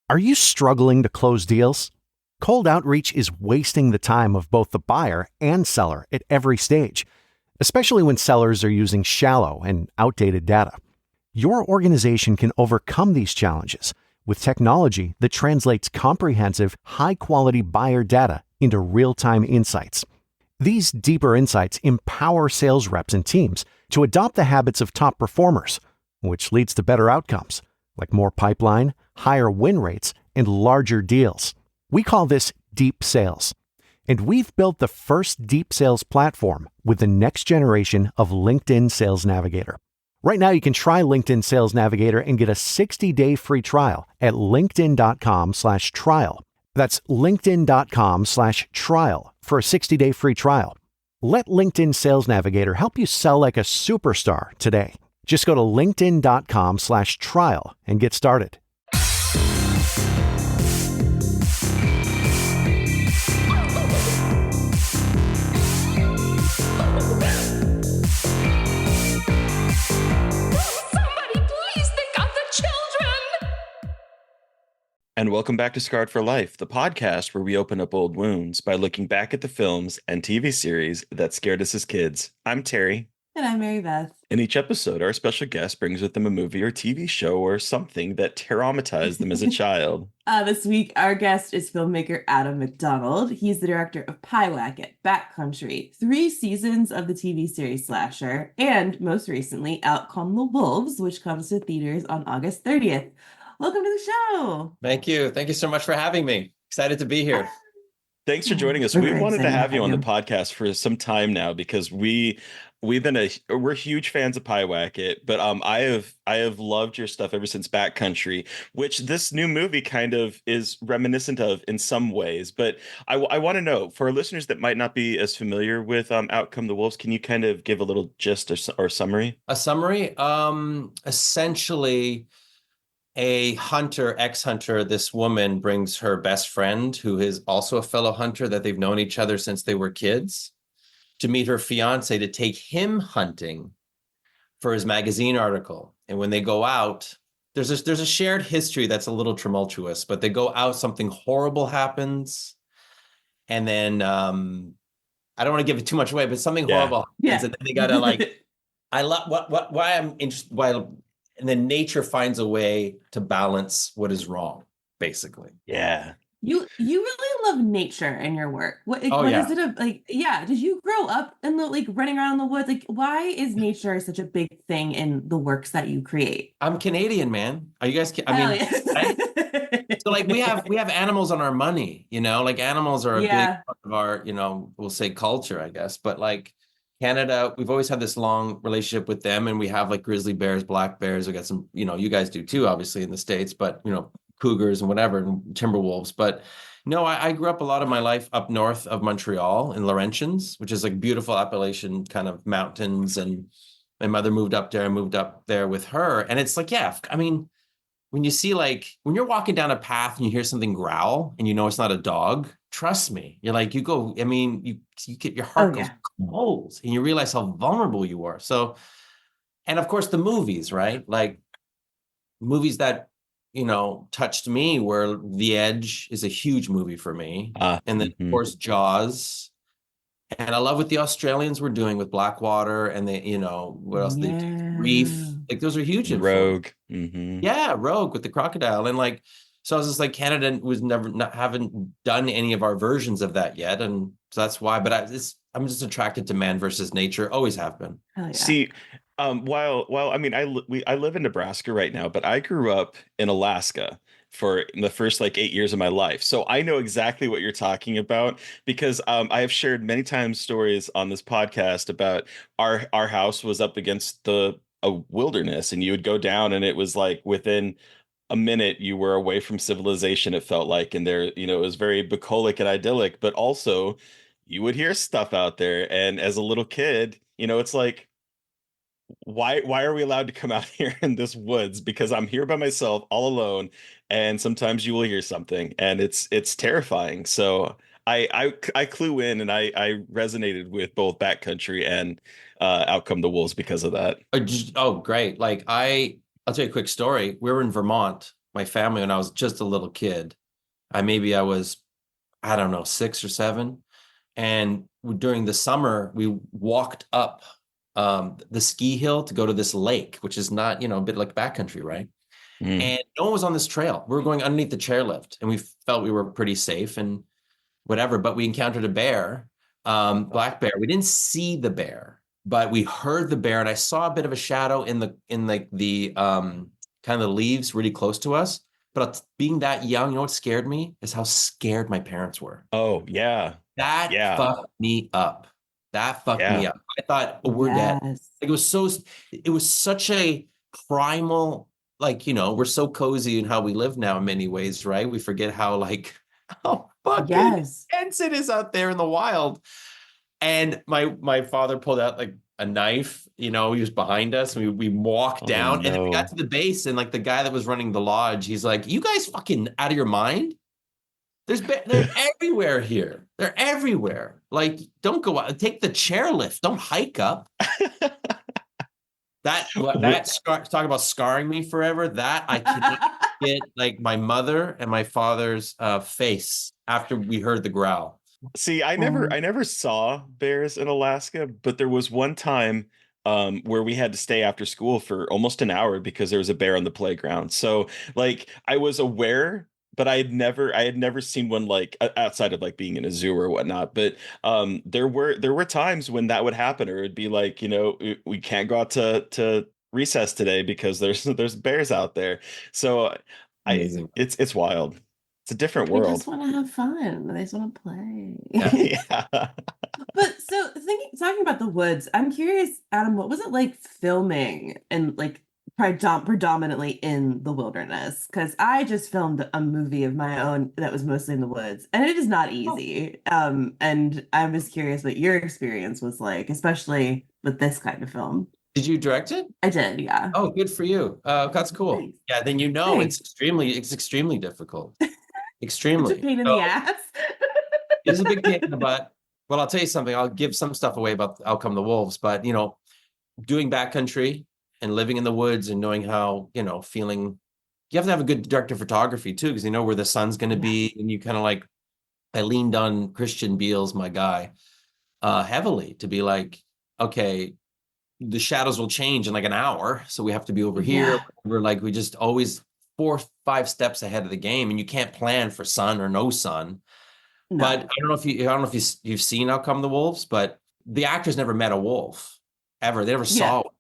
Are you struggling to close deals? Cold outreach is wasting the time of both the buyer and seller at every stage, especially when sellers are using shallow and outdated data. Your organization can overcome these challenges with technology that translates comprehensive, high-quality buyer data into real-time insights. These deeper insights empower sales reps and teams to adopt the habits of top performers, which leads to better outcomes, like more pipeline, higher win rates, and larger deals. We call this deep sales. And we've built the first deep sales platform with the next generation of LinkedIn Sales Navigator. Right now, you can try LinkedIn Sales Navigator and get a 60-day free trial at linkedin.com/trial. That's linkedin.com/trial for a 60-day free trial. Let LinkedIn Sales Navigator help you sell like a superstar today. Just go to linkedin.com/trial and get started. And welcome back to Scarred for Life, the podcast where we open up old wounds by looking back at the films and TV series that scared us as kids. I'm Terry. And I'm Mary Beth. In each episode, our special guest brings with them a movie or TV show or something that traumatized them as a child. This week, our guest is filmmaker Adam MacDonald. He's the director of Pyewacket, Backcountry, 3 seasons of the TV series Slasher, and most recently, Out Come the Wolves, which comes to theaters on August 30th. Welcome to the show. Thank you. Thank you so much for having me. Excited to be here. Thanks for joining us. We wanted to have you on the podcast for some time now because we're huge fans of Pyewacket, but I have loved your stuff ever since Backcountry, which this new movie kind of is reminiscent of in some ways. But I want to know, for our listeners that might not be as familiar with Out Come the Wolves, can you kind of give a little gist or summary? A summary? Essentially, a ex-hunter, this woman brings her best friend, who is also a fellow hunter that they've known each other since they were kids, to meet her fiance to take him hunting for his magazine article. And when they go out, there's a shared history that's a little tumultuous, but they go out, something horrible happens. And then I don't want to give it too much away, but something horrible happens. And then they gotta I love why I'm interested, and then nature finds a way to balance what is wrong, basically. Yeah. You really love nature in your work. What is it did you grow up in the running around in the woods? Why is nature such a big thing in the works that you create? I'm Canadian, man. Are you guys right? So we have animals on our money, animals are a big part of our, we'll say culture, I guess. But Canada, we've always had this long relationship with them, and we have grizzly bears, black bears. We got some, you guys do too, obviously in the States, but cougars and whatever, and timberwolves. But no, I grew up a lot of my life up north of Montreal in Laurentians, which is beautiful Appalachian kind of mountains. And my mother moved up there. I moved up there with her, and it's when you see when you're walking down a path and you hear something growl and it's not a dog, trust me, you're you go, you get your heart goes cold and you realize how vulnerable you are. So, and of course the movies, right? Movies that, touched me were The Edge is a huge movie for me. And then of course Jaws. And I love what the Australians were doing with Blackwater, and they, what else they did? Reef. Those are huge. Rogue. Yeah, Rogue with the crocodile. And so I was just Canada was haven't done any of our versions of that yet. And so that's why, but I'm just attracted to man versus nature. Always have been. Yeah. See, I live in Nebraska right now, but I grew up in Alaska for the first 8 years of my life. So I know exactly what you're talking about because I have shared many times stories on this podcast about our house was up against a wilderness, and you would go down and it was within a minute you were away from civilization, it felt like, and there, it was very bucolic and idyllic, but also you would hear stuff out there. And as a little kid, it's why are we allowed to come out here in this woods? Because I'm here by myself, all alone, and sometimes you will hear something, and it's terrifying. So I clue in, and I resonated with both Backcountry and Out Come the Wolves because of that. Oh, great! I'll tell you a quick story. We were in Vermont. my family when I was just a little kid. I was, I don't know, 6 or 7. And during the summer, we walked up the ski hill to go to this lake, which is not, a bit like backcountry, right? And no one was on this trail. We were going underneath the chairlift, and we felt we were pretty safe and whatever. But we encountered a bear, black bear. We didn't see the bear, but we heard the bear, and I saw a bit of a shadow in the kind of the leaves really close to us. But being that young, what scared me is how scared my parents were. Oh, yeah. That fucked me up. That fucked me up. I thought, we're dead. Like, it was such a primal, like, we're so cozy in how we live now in many ways, right? We forget how fucking intense it is out there in the wild. And my father pulled out like a knife, he was behind us, and we walked down, and then we got to the base, and like the guy that was running the lodge, he's like, "You guys fucking out of your mind? They're everywhere here. They're everywhere. Like, don't go out. Take the chairlift. Don't hike up." Talk about scarring me forever. That I cannot get, like, my mother and my father's face after we heard the growl. See, I never saw bears in Alaska, but there was one time where we had to stay after school for almost an hour because there was a bear on the playground. So, like, I was aware, but I had never seen one, like, outside of like being in a zoo or whatnot. But there were times when that would happen, or it'd be like, we can't go out to recess today because there's bears out there. So it's wild. It's a different world. They just want to have fun. They just want to play. Yeah. But so talking about the woods, I'm curious, Adam, what was it like filming and like predominantly in the wilderness? Because I just filmed a movie of my own that was mostly in the woods, and it is not easy. And I was curious what your experience was like, especially with this kind of film. Did you direct it? I did, yeah. Oh, good for you. That's cool. Thanks. Yeah, then Thanks. It's extremely difficult. Extremely. It's a pain in the ass. It's a big pain in the butt. Well, I'll tell you something. I'll give some stuff away about Out Come the Wolves, but doing backcountry and living in the woods and knowing how, feeling, you have to have a good director of photography too, because you know where the sun's going to be. And you kind of like, I leaned on Christian Beale's, my guy, heavily to be like, okay, the shadows will change in like an hour. So we have to be over here. We're like, we just always 4 or 5 steps ahead of the game, and you can't plan for sun or no sun. No. But I don't know if you've seen Out Come the Wolves, but the actors never met a wolf ever. They never saw one.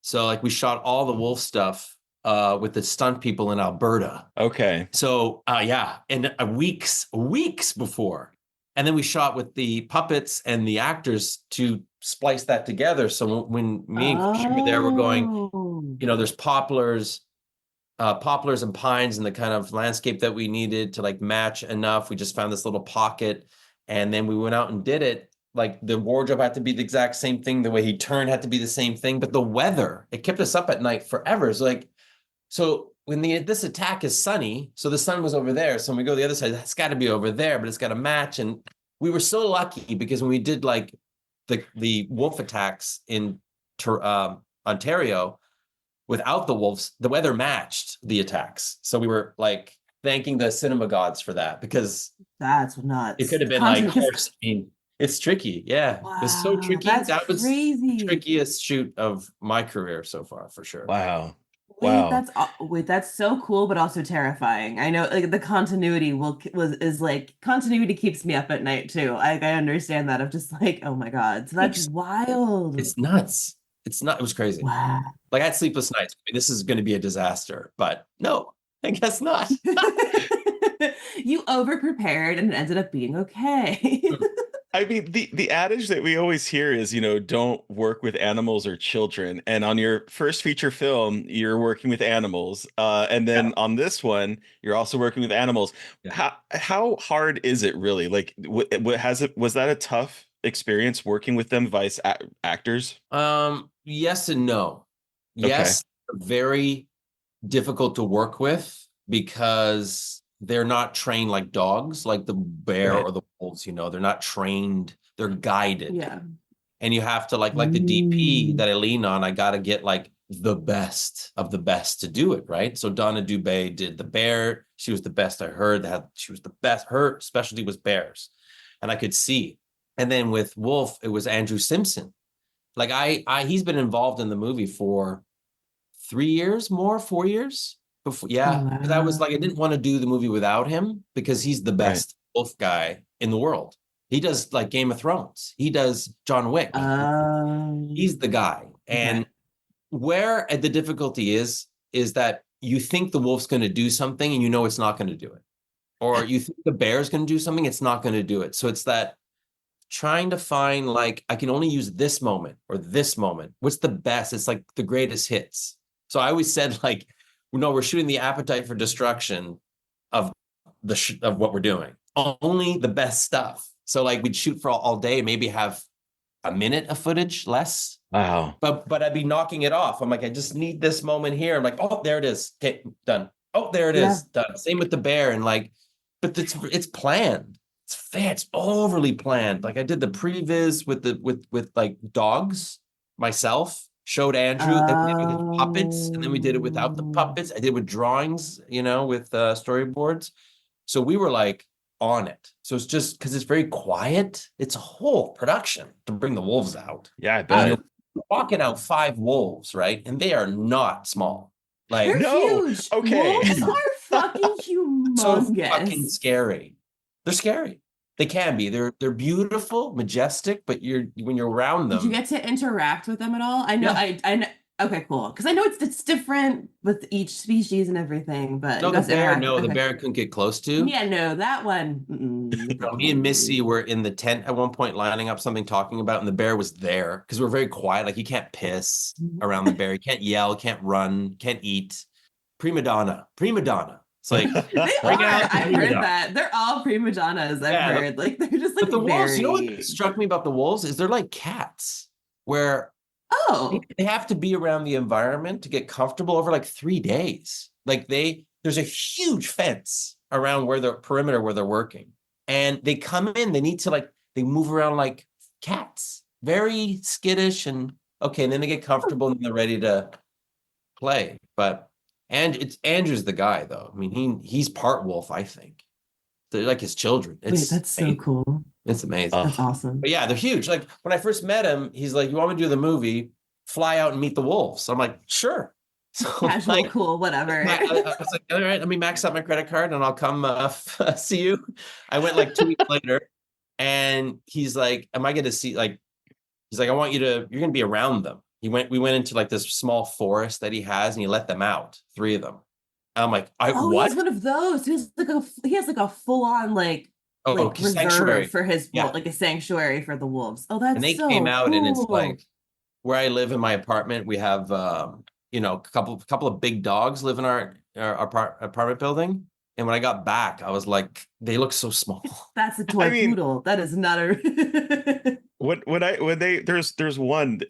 So like we shot all the wolf stuff with the stunt people in Alberta. Okay. So and weeks before. And then we shot with the puppets and the actors to splice that together. So when me and Christian were there, we're going, there's poplars and pines and the kind of landscape that we needed to like match enough. We just found this little pocket, and then we went out and did it. Like the wardrobe had to be the exact same thing. The way he turned had to be the same thing, but the weather, it kept us up at night forever. So when this attack is sunny, so the sun was over there. So when we go to the other side, that's got to be over there, but it's got to match. And we were so lucky because when we did like the wolf attacks in Ontario, without the wolves, the weather matched the attacks. So we were like thanking the cinema gods for that, because that's nuts. It could have been like horse. I mean, it's tricky. Yeah. Wow, it's so tricky. That was crazy. The trickiest shoot of my career so far, for sure. Wow. That's so cool, but also terrifying. I know, like, the continuity continuity keeps me up at night too. I understand that. I'm just like, oh my God. So that's wild. It's nuts. It was crazy. Wow. Like, I had sleepless nights. I mean, this is going to be a disaster, but no, I guess not. You over-prepared and it ended up being okay. I mean, the adage that we always hear is, don't work with animals or children. And on your first feature film, you're working with animals. And then on this one, you're also working with animals. Yeah. How hard is it really? Like, was that a tough experience working with them, vice actors? Yes and no. Yes, very difficult to work with because they're not trained like dogs, like the bear or the wolves. They're not trained; they're guided. Yeah. And you have to like the DP that I lean on. I got to get like the best of the best to do it, right? So Donna Dubé did the bear. She was the best I heard. She was the best. Her specialty was bears. And I could see. And then with Wolf, it was Andrew Simpson. Like he's been involved in the movie for 4 years before. Yeah. Because I was like, I didn't want to do the movie without him because he's the best Wolf guy in the world. He does like Game of Thrones. He does John Wick. He's the guy. And where the difficulty is that you think the wolf's going to do something and you know it's not going to do it. Or you think the bear's going to do something, it's not going to do it. So it's that trying to find like, I can only use this moment or this moment. What's the best? It's like the greatest hits. So I always said like, no, we're shooting the Appetite for Destruction of of what we're doing. Only the best stuff. So like we'd shoot for all day, maybe have a minute of footage less. Wow. But I'd be knocking it off. I'm like, I just need this moment here. I'm like, oh, there it is. Okay, done. Oh, there it is. Done. Same with the bear. And like, but it's planned. It's overly planned. Like I did the previs with like dogs myself, showed Andrew, then we did with puppets, and then we did it without the puppets. I did with drawings, with storyboards. So we were like on it. So it's just because it's very quiet. It's a whole production to bring the wolves out. Yeah, I bet. You're walking out 5 wolves, right? And they are not small. Like they're huge. Okay. Wolves are fucking humongous. So fucking scary. They're scary. They can be. They're beautiful, majestic, but when you're around them. Did you get to interact with them at all? I know. Yeah. I know. Okay, cool. Because I know it's different with each species and everything, but no, the bear couldn't get close to. Yeah, no, that one. Me and Missy were in the tent at one point, lining up something, talking about, and the bear was there because we're very quiet. Like you can't piss around the bear, you can't yell, can't run, can't eat. Prima donna. It's like they are. I've heard that they're all prima donnas. I've heard like they're just like. But the wolves, you know what struck me about the wolves is they're like cats, where. Oh, they have to be around the environment to get comfortable over like 3 days. Like there's a huge fence around where the perimeter where they're working, and they come in. They need to they move around like cats, very skittish, and then they get comfortable and they're ready to play. Andrew's the guy though. I mean, he's part wolf. I think they're like his children. That's amazing. So cool. It's amazing. That's awesome. But yeah, they're huge. Like when I first met him, he's like, "You want me to do the movie? Fly out and meet the wolves." So I'm like, "Sure." So casual, cool, whatever. I was like, "All right, let me max out my credit card and I'll come see you." I went like 2 weeks later, and he's like, "Am I going to see?" He's like, "You're going to be around them." We went into like this small forest that he has, and he let them out, 3 of them. And I'm like, "What?" He has one of those. He has like a full on reserve sanctuary for his like a sanctuary for the wolves. Oh, that's and they so came out, cool. and it's like where I live in my apartment. We have a couple of big dogs live in our apartment building. And when I got back, I was like, they look so small. That's a toy poodle. That is not a. There's one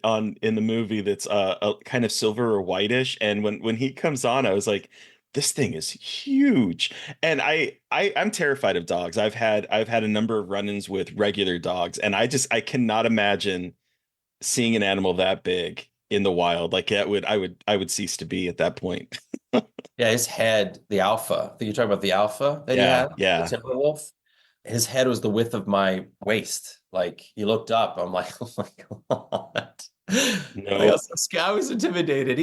in the movie that's a kind of silver or whitish, and when he comes on, I was like, this thing is huge. And I'm terrified of dogs. I've had a number of run-ins with regular dogs, and I cannot imagine seeing an animal that big in the wild. Like I would cease to be at that point. Yeah, his head, the alpha. I think you're talking about the alpha that he had. Yeah. The Timberwolf. His head was the width of my waist. Like he looked up. I'm like, oh my God. No. I was intimidated.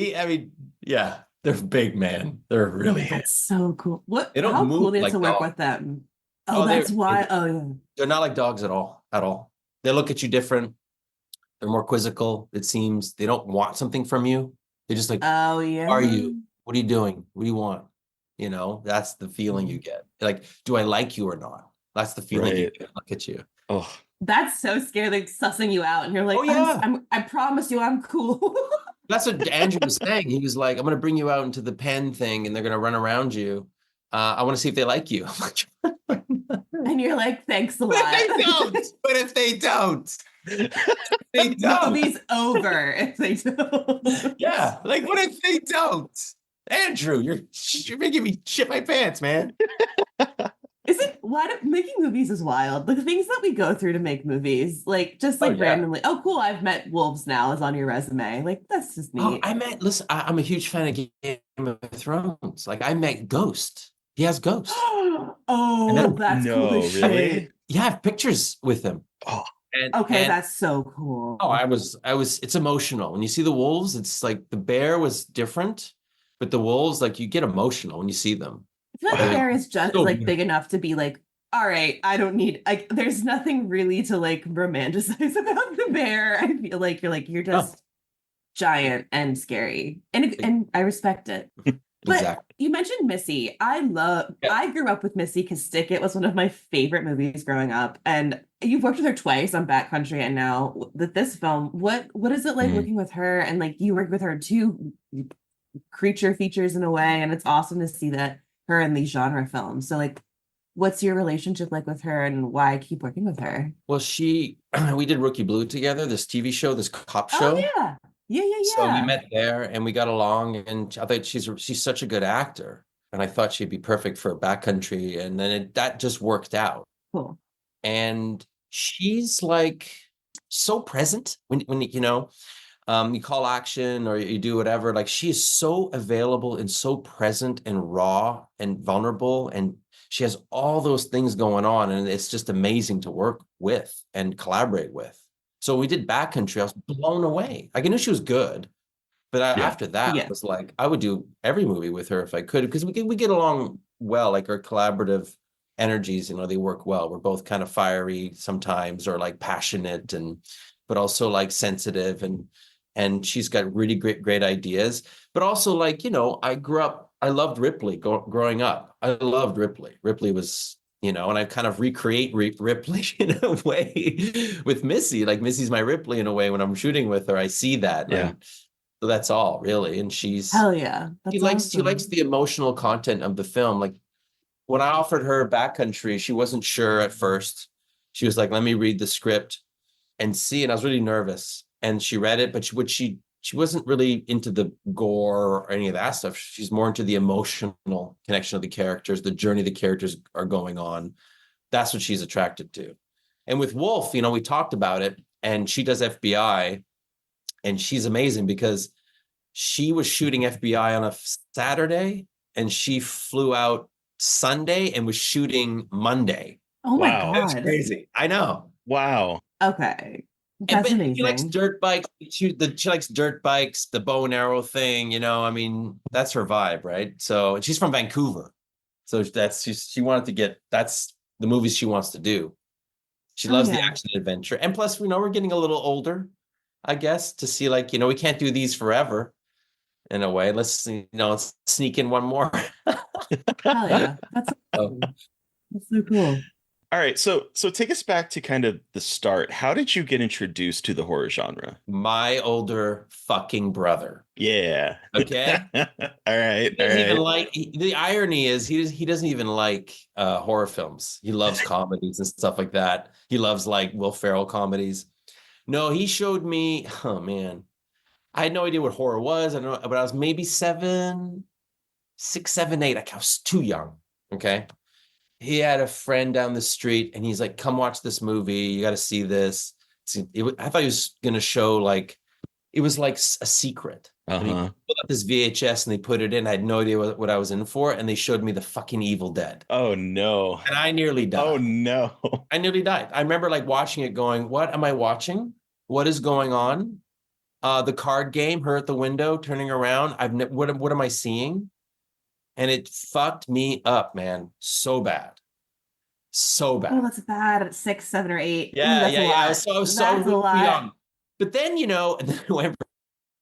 They're big, man. They're really big. That's so cool. They don't how move cool like to work dogs. with them. Oh, that's why. Oh yeah. They're not like dogs at all. They look at you different. They're more quizzical, it seems. They don't want something from you. They're just like, oh yeah. Who are you? What are you doing? What do you want? That's the feeling you get. Like, do I like you or not? That's the feeling you get. Look at you. Oh, that's so scary. Like sussing you out, and you're like, I promise you, I'm cool. That's what Andrew was saying. He was like, I'm going to bring you out into the pen thing, and they're going to run around you. I want to see if they like you. And you're like, thanks a lot. But if they don't, the movie's over if they don't. Yeah, like what if they don't? Andrew, you're making me shit my pants, man. making movies is wild. The things that we go through to make movies, like just like randomly. Oh, cool! I've met wolves now is on your resume. Like that's just neat. Listen, I'm a huge fan of Game of Thrones. Like I met Ghost. He has Ghost. Oh, that's cool as shit. Really? Yeah, I have pictures with him. Oh, that's so cool. Oh, I was. It's emotional when you see the wolves. It's like the bear was different, but the wolves, like you get emotional when you see them. I feel like the bear is just like big enough to be like, all right, I don't need like. There's nothing really to like romanticize about the bear. I feel like you're just giant and scary, and I respect it. But Exactly. You mentioned Missy. I grew up with Missy because Stick It was one of my favorite movies growing up. And you've worked with her twice on Backcountry and now with this film. What is it like working with her? And like you work with her too, creature features in a way. And it's awesome to see that her in these genre films. So like, what's your relationship like with her and why keep working with her? Well, we did Rookie Blue together, this TV show, this cop show. Oh, yeah. Yeah. So we met there and we got along, and I thought she's such a good actor, and I thought she'd be perfect for Backcountry, and then that just worked out. Cool. And she's like so present when you call action or you do whatever. Like she is so available and so present and raw and vulnerable, and she has all those things going on, and it's just amazing to work with and collaborate with. So when we did Backcountry, I was blown away. Like I knew she was good, but after that, it was like I would do every movie with her if I could, because we get along well. Like our collaborative energies, they work well. We're both kind of fiery sometimes, or like passionate, but also like sensitive, and she's got really great ideas. But also like I loved Ripley growing up. I loved Ripley. Ripley was. And I kind of recreate Ripley in a way with Missy. Like Missy's my Ripley in a way. When I'm shooting with her, I see that. Yeah. So that's all really. And she's hell yeah. She likes the emotional content of the film. Like when I offered her Backcountry, she wasn't sure at first. She was like, "Let me read the script and see." And I was really nervous. And she read it, but she wasn't really into the gore or any of that stuff. She's more into the emotional connection of the characters, the journey the characters are going on. That's what she's attracted to. And with Wolf, we talked about it, and she does FBI, and she's amazing because she was shooting FBI on a Saturday, and she flew out Sunday and was shooting Monday. Oh my God. That's crazy. I know. Wow. Okay. That's amazing. She likes dirt bikes. She likes dirt bikes, the bow and arrow thing. That's her vibe, right? So she's from Vancouver, so she wanted to get. That's the movies she wants to do. She loves the action adventure, and plus, we're getting a little older, I guess, to see like we can't do these forever. In a way, let's sneak in one more. Hell yeah, that's so cool. All right, so take us back to kind of the start. How did you get introduced to the horror genre? My older fucking brother. Yeah. Okay. All right. The irony is he doesn't even like horror films. He loves comedies and stuff like that. He loves like Will Ferrell comedies. No, he showed me. Oh man, I had no idea what horror was. I don't know, but I was maybe 6, 7, 8. I was too young. Okay. He had a friend down the street, and he's like, "Come watch this movie. You got to see this." I thought he was going to show like, it was like a secret. And he pulled up this VHS and they put it in. I had no idea what I was in for. And they showed me the fucking Evil Dead. Oh no. And I nearly died. Oh no. I nearly died. I remember like watching it going, what am I watching? What is going on? The card game, her at the window, turning around. What am I seeing? And it fucked me up, man. So bad. So bad. Oh, that's bad at 6, 7, or 8. Yeah, Ooh, yeah. So I was so young. But then, and then I went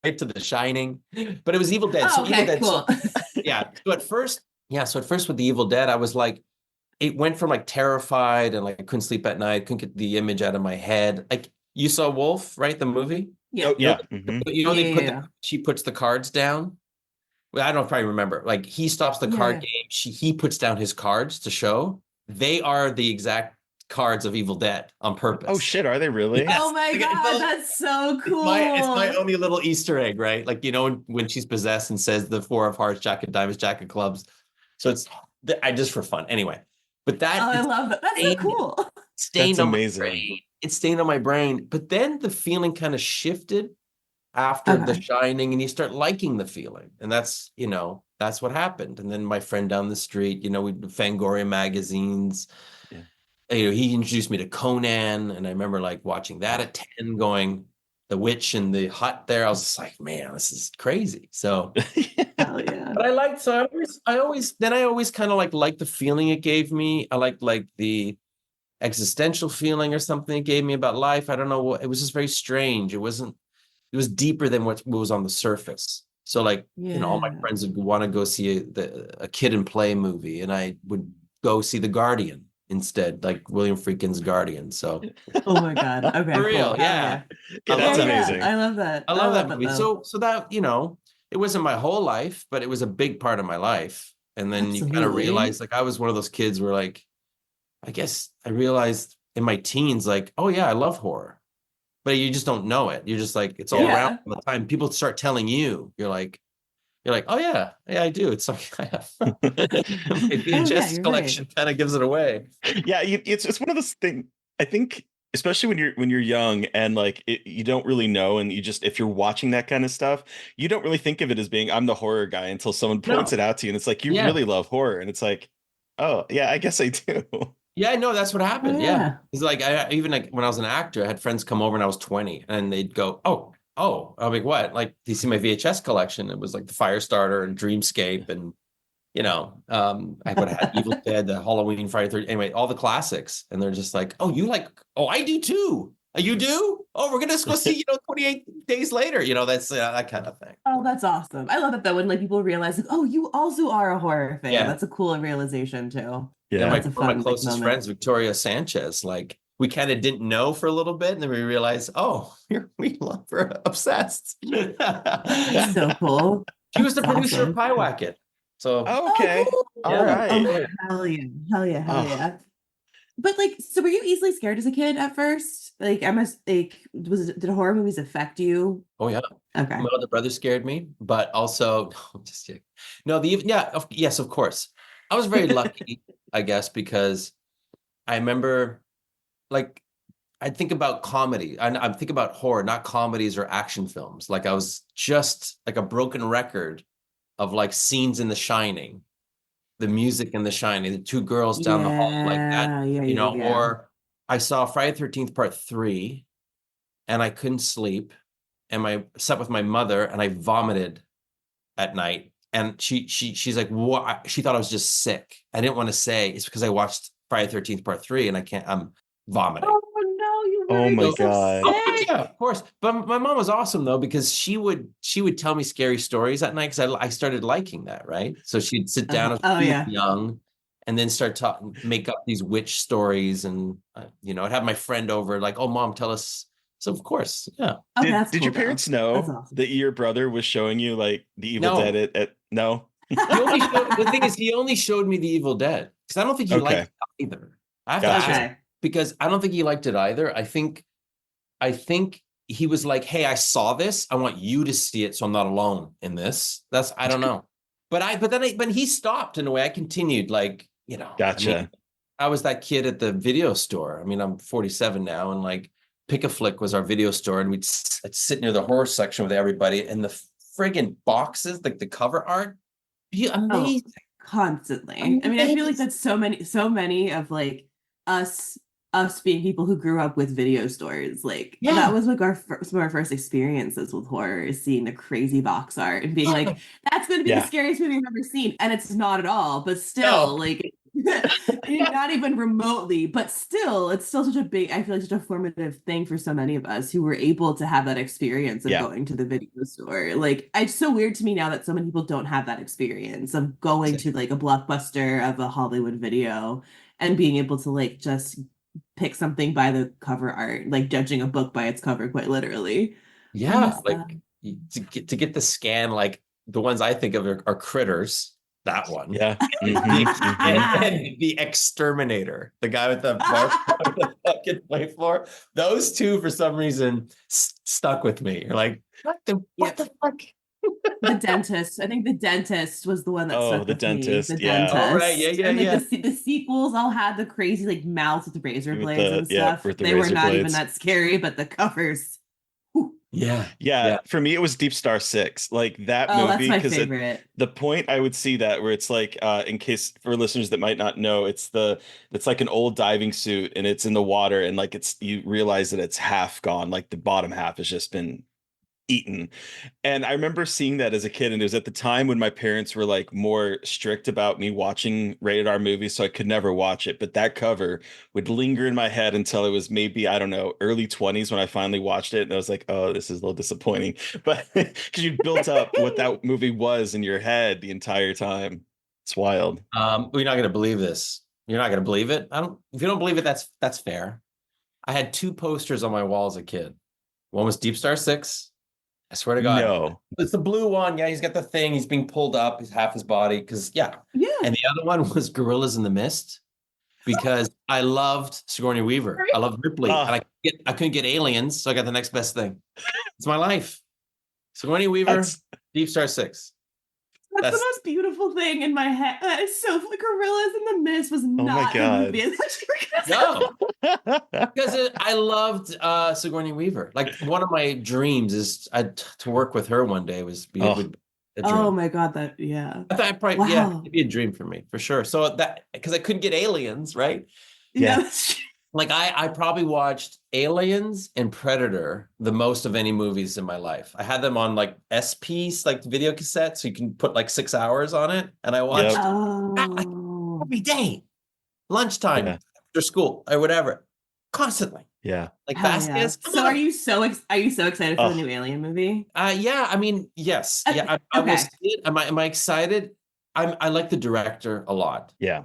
right to The Shining. But it was Evil Dead. Oh, okay, cool. Yeah. So at first with the Evil Dead, I was like, it went from like terrified and like I couldn't sleep at night, couldn't get the image out of my head. Like you saw Wolf, right? The movie? Yeah. Oh, yeah. She puts the cards down. Well, I don't probably remember. Like he stops the card game. He puts down his cards to show. They are the exact cards of Evil Dead on purpose. Oh shit, are they really? Yes. Oh my God, that's so cool. It's my only little Easter egg, right? Like, when she's possessed and says the 4 of Hearts, Jack of Diamonds, Jack of Clubs. So I just for fun. Anyway, But that I love that. That's so cool. Stained That's on amazing. my brain. It stained on my brain. But then the feeling kind of shifted after The Shining, and you start liking the feeling. And that's, that's what happened. And then my friend down the street, we Fangoria magazines. Yeah. He introduced me to Conan, and I remember like watching that at 10, going The Witch in the Hut there. I was just like, man, this is crazy. So hell yeah. But I always kind of like the feeling it gave me. I like the existential feeling or something it gave me about life. I don't know what, it was just very strange. It was deeper than what was on the surface. So like, all my friends would want to go see a Kid and Play movie, and I would go see The Guardian instead, like William Friedkin's Guardian. So oh my God. Okay. For real. Cool. Yeah. That's amazing. I love that. I love that movie. So that, it wasn't my whole life, but it was a big part of my life. And then you kind of realize, like, I was one of those kids where, like, I guess I realized in my teens, like, oh yeah, I love horror, but you just don't know it. You're just like, it's all around all the time. People start telling you, you're like, oh yeah, I do. It's like, my VHS collection kind of gives it away. Yeah, it's one of those things. I think, especially when you're young and like you don't really know, and if you're watching that kind of stuff, you don't really think of it as being I'm the horror guy until someone points it out to you, and it's like you really love horror, and it's like, oh yeah, I guess I do. Yeah, no, that's what happened. Yeah, it's like even like when I was an actor, I had friends come over and I was 20, and they'd go, oh, I'm like, what? Like, do you see my VHS collection? It was like the Firestarter and Dreamscape, and I would have had Evil Dead, the Halloween, Friday 13th, anyway, all the classics. And they're just like, oh, you like, oh, I do too. You do? Oh, we're gonna go see, 28 days later. That's that kind of thing. Oh, that's awesome. I love it though when like people realize, like, oh, you also are a horror fan. Yeah. That's a cool realization too. Yeah, one of my closest friends, Victoria Sanchez, like we kind of didn't know for a little bit, and then we realized, oh, we love her, obsessed. That's so cool. She was the producer of Pyewacket. So okay, all right. Oh, hell yeah. But like, so were you easily scared as a kid at first? Like, I must like, did horror movies affect you? Oh yeah. Okay. My older brother scared me, but also just kidding. No, yes, of course. I was very lucky, I guess, because I remember, like, I think about comedy. I think about horror, not comedies or action films. Like I was just like a broken record of like scenes in The Shining, the music in The Shining, the two girls down the hall like that, or I saw Friday 13th Part 3 and I couldn't sleep, and I slept with my mother and I vomited at night. And she's like, what? She thought I was just sick. I didn't want to say it's because I watched Friday 13th Part 3 and I'm vomiting. Oh no, you were my God. sick. Yeah, of course. But my mom was awesome though, because she would tell me scary stories at night, because I started liking that, right? So she'd sit down young and then start make up these witch stories, and I'd have my friend over, like, oh mom, tell us. So of course, yeah. Oh, did your parents know that your brother was showing you like the Evil Dead at no? The thing is, he only showed me the Evil Dead because I don't think he liked it either. I have to ask, because I don't think he liked it either. I think he was like, hey, I saw this. I want you to see it, so I'm not alone in this. I don't know. But he stopped in a way. I continued, like, Gotcha. I was that kid at the video store. I mean, I'm 47 now, and like Pick a Flick was our video store, and I'd sit near the horror section with everybody, and the friggin' boxes, like the cover art, amazing. Constantly. Amazing. I mean, I feel like that's so many of like us being people who grew up with video stores. Like that was like some of our first experiences with horror, is seeing the crazy box art and being like, that's going to be the scariest movie I've ever seen. And it's not at all, but still like not even remotely, but still, it's still such a big, I feel like such a formative thing for so many of us who were able to have that experience of going to the video store. Like, it's so weird to me now that so many people don't have that experience of going to like a Blockbuster of a Hollywood video and being able to like just pick something by the cover art, like judging a book by its cover, quite literally. Yeah, like to get the scan, like the ones I think of are Critters. That one. Yeah. And the Exterminator, the guy with the fucking play floor. Those two, for some reason, stuck with me. You're like, what the fuck? The dentist. I think the dentist was the one that stuck the with me. dentist. The Yeah. dentist. Oh, right. Yeah. And like Yeah. the sequels all had the crazy like mouths with the razor With blades and the, yeah, stuff. with the They were razor not even blades. that scary, but the covers. Whew. Yeah. Yeah, for me it was Deep Star 6. Like that Oh, that's movie, my because favorite. the point I would see that where it's like, in case for listeners that might not know, it's like an old diving suit and it's in the water, and like you realize that it's half gone, like the bottom half has just been eaten. And I remember seeing that as a kid, and it was at the time when my parents were like more strict about me watching rated R movies, so I could never watch it. But that cover would linger in my head until it was maybe, I don't know, early 20s when I finally watched it, and I was like, oh, this is a little disappointing. But because you built up what that movie was in your head the entire time. It's wild. You're not gonna believe this. You're not gonna believe it. If you don't believe it, that's fair. I had 2 posters on my wall as a kid. One was Deep Star 6. I swear to God. No. It's the blue one. Yeah, he's got the thing. He's being pulled up. He's half his body. Because, yeah. And the other one was Gorillas in the Mist. Because I loved Sigourney Weaver. I loved Ripley. And I couldn't get Aliens, so I got the next best thing. It's my life. Sigourney Weaver, Deep Star 6. That's the most beautiful thing in my head. That is so like Gorillas in the Mist was not a movie. No, because I loved Sigourney Weaver. Like one of my dreams is to work with her one day. Was be a dream. Oh my God, that yeah. I thought probably it'd be a dream for me for sure. So that because I couldn't get Aliens, right? Yeah. Like I probably watched Aliens and Predator the most of any movies in my life. I had them on like SPs, like video cassette, so you can put like 6 hours on it. And I watched like, every day, lunchtime, after school, or whatever, constantly. Yeah. Like Vasquez. Yeah. So are you so excited for the new Alien movie? Yeah, I mean, yes. Yeah, I will see it. Am I excited? I like the director a lot. Yeah.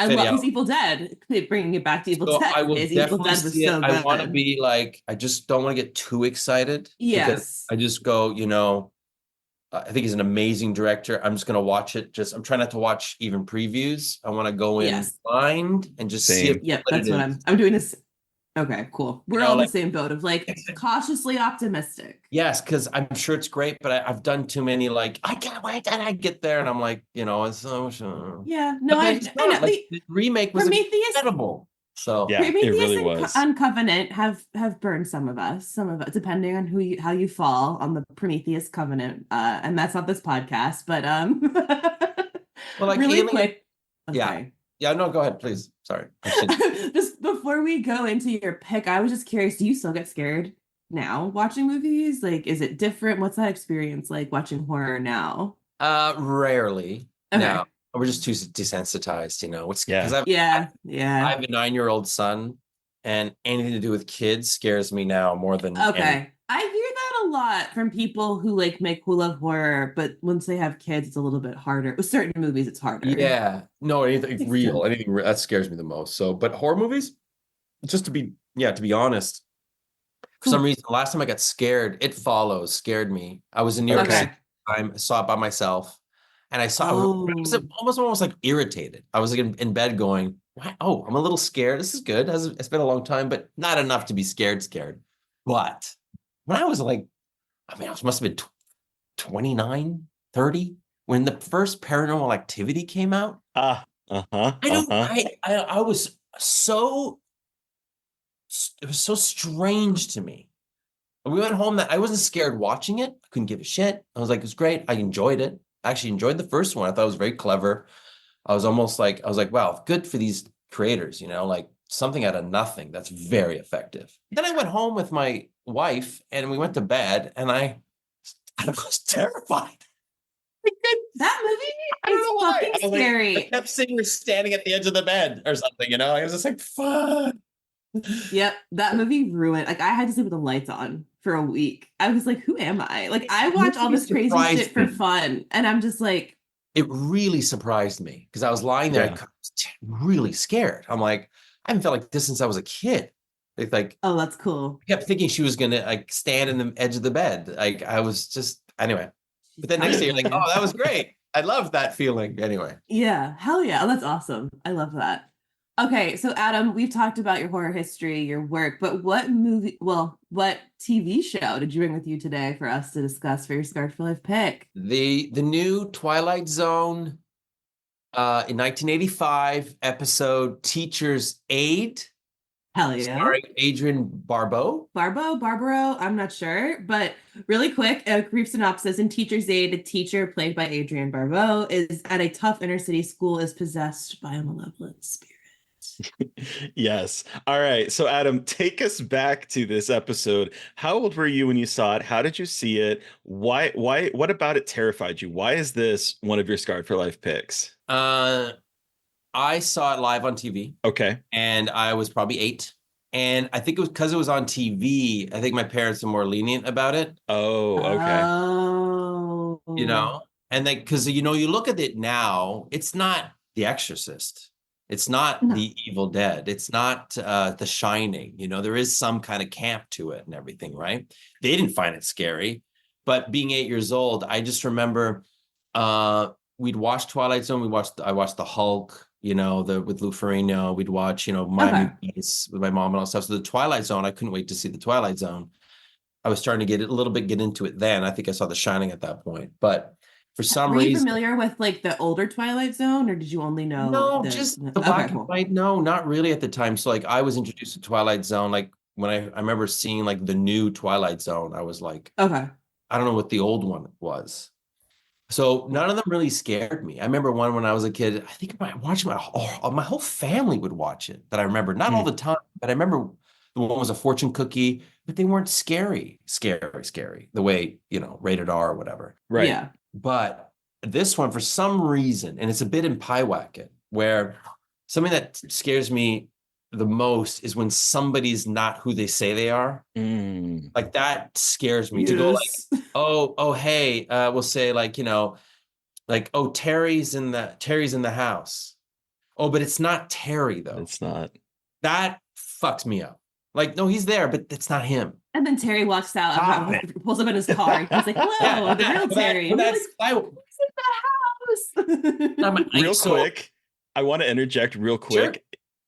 I love his Evil Dead. Bringing it back to Evil Dead. I will his definitely Evil Dead was see it. so I good. want to be like, I just don't want to get too excited. Yes. I just go, I think he's an amazing director. I'm just going to watch it. I'm trying not to watch even previews. I want to go in blind and just see it. Yep, that's what I'm doing this. Okay, cool. We're all in the same boat of like cautiously optimistic. Yes, because I'm sure it's great, but I've done too many like, I can't wait till I get there. And I'm like, it's so yeah, no, I know. Like, the remake was incredible. So yeah, Prometheus it really was. And Covenant have burned some of us, depending on how you fall on the Prometheus Covenant. And that's not this podcast, but well, like really quick. Sorry. Yeah, no, go ahead, please. Sorry. Just before we go into your pick, I was just curious, do you still get scared now watching movies? Like, is it different? What's that experience like watching horror now? Rarely. Okay. No, we're just too desensitized, Because I have a 9-year-old son, and anything to do with kids scares me now more than okay. I hear that a lot from people who who love horror, but once they have kids, it's a little bit harder. With certain movies, it's harder. Yeah, no, anything real, that scares me the most. So, but horror movies, just to be honest, for some reason, the last time I got scared, It Follows scared me. I was in New York City. I saw it by myself, and I was almost like irritated. I was like in bed going, "Oh, I'm a little scared. This is good. It's been a long time, but not enough to be scared. But when I was like, I must have been 29, 30 when the first Paranormal Activity came out. I was it was so strange to me. And we went home that I wasn't scared watching it. I couldn't give a shit. I was like, it was great. I enjoyed it. I actually enjoyed the first one. I thought it was very clever. I was like, wow, good for these creators, like something out of nothing. That's very effective. Then I went home with my wife and we went to bed and I was terrified. That movie is fucking scary. I kept seeing her standing at the edge of the bed or something, I was just like, fuck. Yep, that movie ruined. Like, I had to sleep with the lights on for a week. I was like, who am I? Like, I watch all this crazy shit for fun, and I'm just like, it really surprised me because I was lying there, really scared. I'm like, I haven't felt like this since I was a kid. Like, oh, that's cool. I kept thinking she was gonna stand in the edge of the bed. Like, I was just anyway. But then next day, you're like, oh, that was great. I love that feeling. Anyway. Yeah, hell yeah. Oh, that's awesome. I love that. Okay, so Adam, we've talked about your horror history, your work, but what TV show did you bring with you today for us to discuss for your Scarred for Life pick? The new Twilight Zone in 1985 episode Teacher's Aide. Hell yeah. Starring Adrienne Barbeau. Barbaro, I'm not sure. But really quick, a brief synopsis. In Teacher's Aide, a teacher played by Adrienne Barbeau is at a tough inner city school is possessed by a malevolent spirit. Yes. All right. So Adam, take us back to this episode. How old were you when you saw it? How did you see it? What about it terrified you? Why is this one of your Scarred for Life picks? I saw it live on TV. Okay. And I was probably 8. And I think it was because it was on TV. I think my parents are more lenient about it. Oh, okay. Oh. You know, and then because, you look at it now, it's not The Exorcist. It's not The Evil Dead. It's not The Shining. There is some kind of camp to it and everything, right? They didn't find it scary. But being 8 years old, I just remember we'd watch Twilight Zone. I watched The Hulk. With Lou Ferrigno, we'd watch, Miami Vice with my mom and all that stuff. So the Twilight Zone, I couldn't wait to see the Twilight Zone. I was starting to get into it then. I think I saw The Shining at that point. But for some reason... Were you familiar with the older Twilight Zone, or did you only know? No, just the black and white. No, not really at the time. So I was introduced to Twilight Zone. When I remember seeing the new Twilight Zone, I was like, okay, I don't know what the old one was. So none of them really scared me. I remember one when I was a kid. I think I watched my whole family would watch it. That I remember, not all the time, but I remember the one was a fortune cookie, but they weren't scary. The way rated R or whatever. Right. Yeah. But this one, for some reason, and it's a bit in Pyewacket, where something that scares me the most is when somebody's not who they say they are. That scares me. Yes. To go hey, we'll say oh, Terry's in the house. Oh, but it's not Terry though. It's not. That fucks me up. No, he's there, but it's not him. And then Terry walks out and pulls up in his car. He's like, hello, the real Terry. That's who's in the house? Real quick, I want to interject real quick. Sure.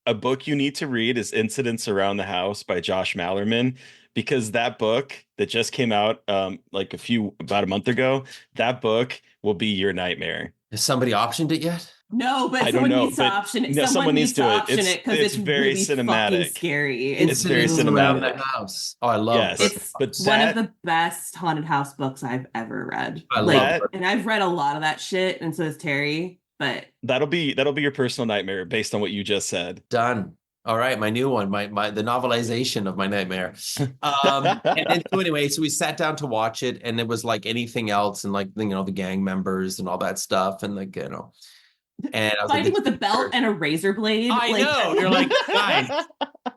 A book you need to read is Incidents Around the House by Josh Mallerman, because that book that just came out about a month ago, that book will be your nightmare. Has somebody optioned it yet? No, but someone needs to option it. Someone needs to option it because it's very really cinematic. Scary. It's very cinematic. The house. Oh, I love it. It's one of the best haunted house books I've ever read. I love it. And I've read a lot of that shit, and so has Terry. But that'll be your personal nightmare based on what you just said. Done. All right, my new one, the novelization of my nightmare. And so anyway, so we sat down to watch it, and it was like anything else, and the gang members and all that stuff, and and I was fighting with a belt and a razor blade. I know. You're like, guys,